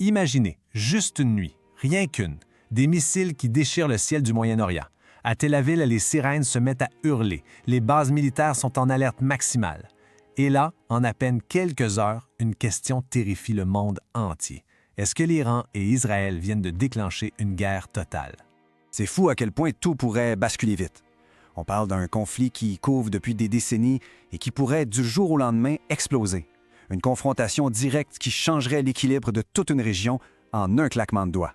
Imaginez, juste une nuit, rien qu'une, des missiles qui déchirent le ciel du Moyen-Orient. À Tel Aviv, les sirènes se mettent à hurler, les bases militaires sont en alerte maximale. Et là, en à peine quelques heures, une question terrifie le monde entier. Est-ce que l'Iran et Israël viennent de déclencher une guerre totale? C'est fou à quel point tout pourrait basculer vite. On parle d'un conflit qui couve depuis des décennies et qui pourrait, du jour au lendemain, exploser. Une confrontation directe qui changerait l'équilibre de toute une région en un claquement de doigts.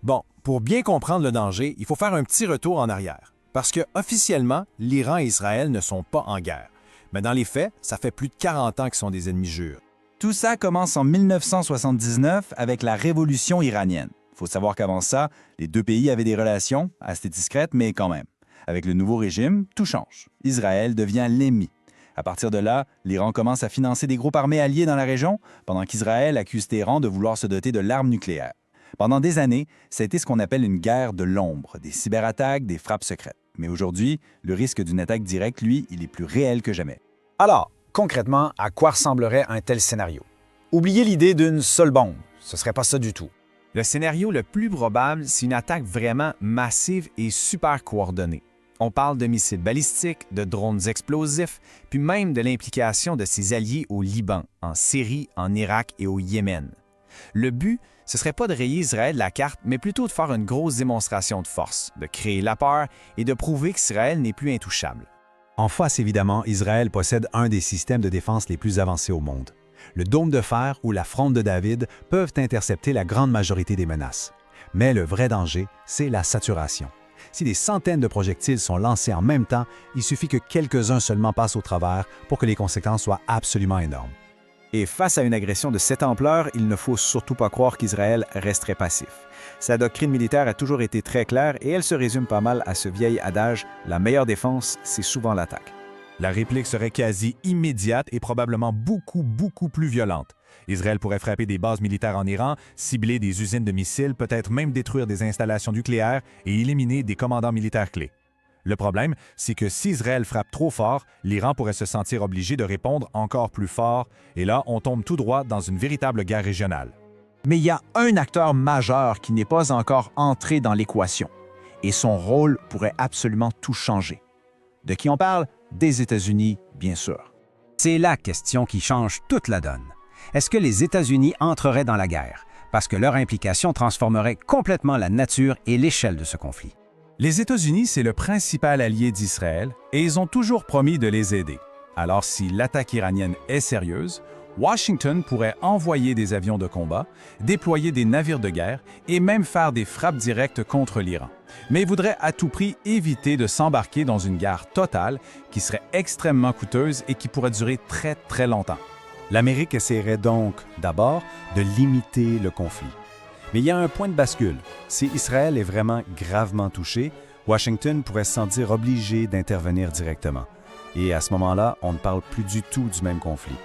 Bon, pour bien comprendre le danger, il faut faire un petit retour en arrière. Parce que, officiellement, l'Iran et Israël ne sont pas en guerre. Mais dans les faits, ça fait plus de 40 ans qu'ils sont des ennemis jurés. Tout ça commence en 1979 avec la révolution iranienne. Il faut savoir qu'avant ça, les deux pays avaient des relations assez discrètes, mais quand même. Avec le nouveau régime, tout change. Israël devient l'ennemi. À partir de là, l'Iran commence à financer des groupes armés alliés dans la région, pendant qu'Israël accuse Téhéran de vouloir se doter de l'arme nucléaire. Pendant des années, ça a été ce qu'on appelle une guerre de l'ombre, des cyberattaques, des frappes secrètes. Mais aujourd'hui, le risque d'une attaque directe, lui, il est plus réel que jamais. Alors, concrètement, à quoi ressemblerait un tel scénario? Oubliez l'idée d'une seule bombe, ce serait pas ça du tout. Le scénario le plus probable, c'est une attaque vraiment massive et super coordonnée. On parle de missiles balistiques, de drones explosifs, puis même de l'implication de ses alliés au Liban, en Syrie, en Irak et au Yémen. Le but, ce serait pas de rayer Israël de la carte, mais plutôt de faire une grosse démonstration de force, de créer la peur et de prouver qu'Israël n'est plus intouchable. En face, évidemment, Israël possède un des systèmes de défense les plus avancés au monde. Le dôme de fer ou la fronde de David peuvent intercepter la grande majorité des menaces. Mais le vrai danger, c'est la saturation. Si des centaines de projectiles sont lancés en même temps, il suffit que quelques-uns seulement passent au travers pour que les conséquences soient absolument énormes. Et face à une agression de cette ampleur, il ne faut surtout pas croire qu'Israël resterait passif. Sa doctrine militaire a toujours été très claire et elle se résume pas mal à ce vieil adage « la meilleure défense, c'est souvent l'attaque ». La réplique serait quasi immédiate et probablement beaucoup plus violente. Israël pourrait frapper des bases militaires en Iran, cibler des usines de missiles, peut-être même détruire des installations nucléaires et éliminer des commandants militaires clés. Le problème, c'est que si Israël frappe trop fort, l'Iran pourrait se sentir obligé de répondre encore plus fort, et là, on tombe tout droit dans une véritable guerre régionale. Mais il y a un acteur majeur qui n'est pas encore entré dans l'équation, et son rôle pourrait absolument tout changer. De qui on parle? Des États-Unis, bien sûr. C'est la question qui change toute la donne. Est-ce que les États-Unis entreraient dans la guerre? Parce que leur implication transformerait complètement la nature et l'échelle de ce conflit. Les États-Unis, c'est le principal allié d'Israël et ils ont toujours promis de les aider. Alors si l'attaque iranienne est sérieuse, Washington pourrait envoyer des avions de combat, déployer des navires de guerre et même faire des frappes directes contre l'Iran. Mais il voudrait à tout prix éviter de s'embarquer dans une guerre totale qui serait extrêmement coûteuse et qui pourrait durer très longtemps. L'Amérique essaierait donc, d'abord, de limiter le conflit. Mais il y a un point de bascule. Si Israël est vraiment gravement touché, Washington pourrait se sentir obligé d'intervenir directement. Et à ce moment-là, on ne parle plus du tout du même conflit.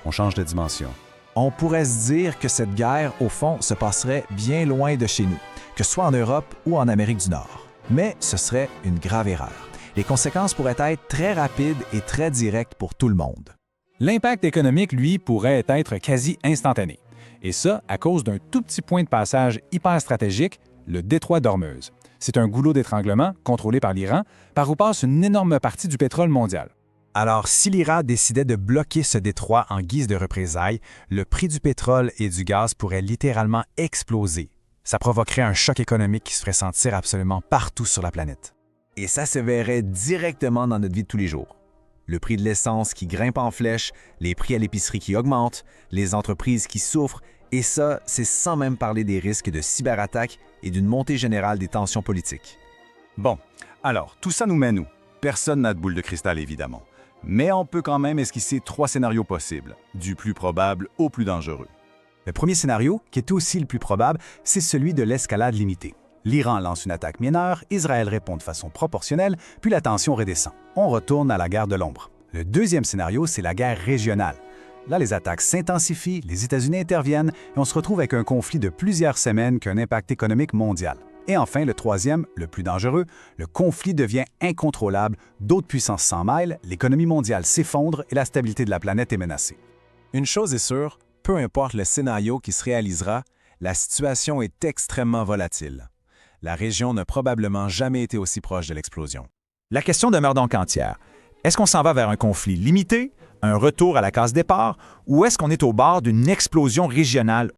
On change de dimension. On pourrait se dire que cette guerre, au fond, se passerait bien loin de chez nous, que ce soit en Europe ou en Amérique du Nord. Mais ce serait une grave erreur. Les conséquences pourraient être très rapides et très directes pour tout le monde. L'impact économique, lui, pourrait être quasi instantané. Et ça, à cause d'un tout petit point de passage hyper stratégique, le détroit d'Ormuz. C'est un goulot d'étranglement contrôlé par l'Iran, par où passe une énorme partie du pétrole mondial. Alors, si l'Iran décidait de bloquer ce détroit en guise de représailles, le prix du pétrole et du gaz pourrait littéralement exploser. Ça provoquerait un choc économique qui se ferait sentir absolument partout sur la planète. Et ça se verrait directement dans notre vie de tous les jours. Le prix de l'essence qui grimpe en flèche, les prix à l'épicerie qui augmentent, les entreprises qui souffrent, et ça, c'est sans même parler des risques de cyberattaques et d'une montée générale des tensions politiques. Bon, alors, tout ça nous mène où? Personne n'a de boule de cristal, évidemment. Mais on peut quand même esquisser 3 scénarios possibles, du plus probable au plus dangereux. Le premier scénario, qui est aussi le plus probable, c'est celui de l'escalade limitée. L'Iran lance une attaque mineure, Israël répond de façon proportionnelle, puis la tension redescend. On retourne à la guerre de l'ombre. Le deuxième scénario, c'est la guerre régionale. Là, les attaques s'intensifient, les États-Unis interviennent et on se retrouve avec un conflit de plusieurs semaines qui a un impact économique mondial. Et enfin, le troisième, le plus dangereux, le conflit devient incontrôlable, d'autres puissances s'en mêlent, l'économie mondiale s'effondre et la stabilité de la planète est menacée. Une chose est sûre, peu importe le scénario qui se réalisera, La situation est extrêmement volatile. La région n'a probablement jamais été aussi proche de l'explosion. La question demeure donc entière. Est-ce qu'on s'en va vers un conflit limité, un retour à la case départ, ou est-ce qu'on est au bord d'une explosion régionale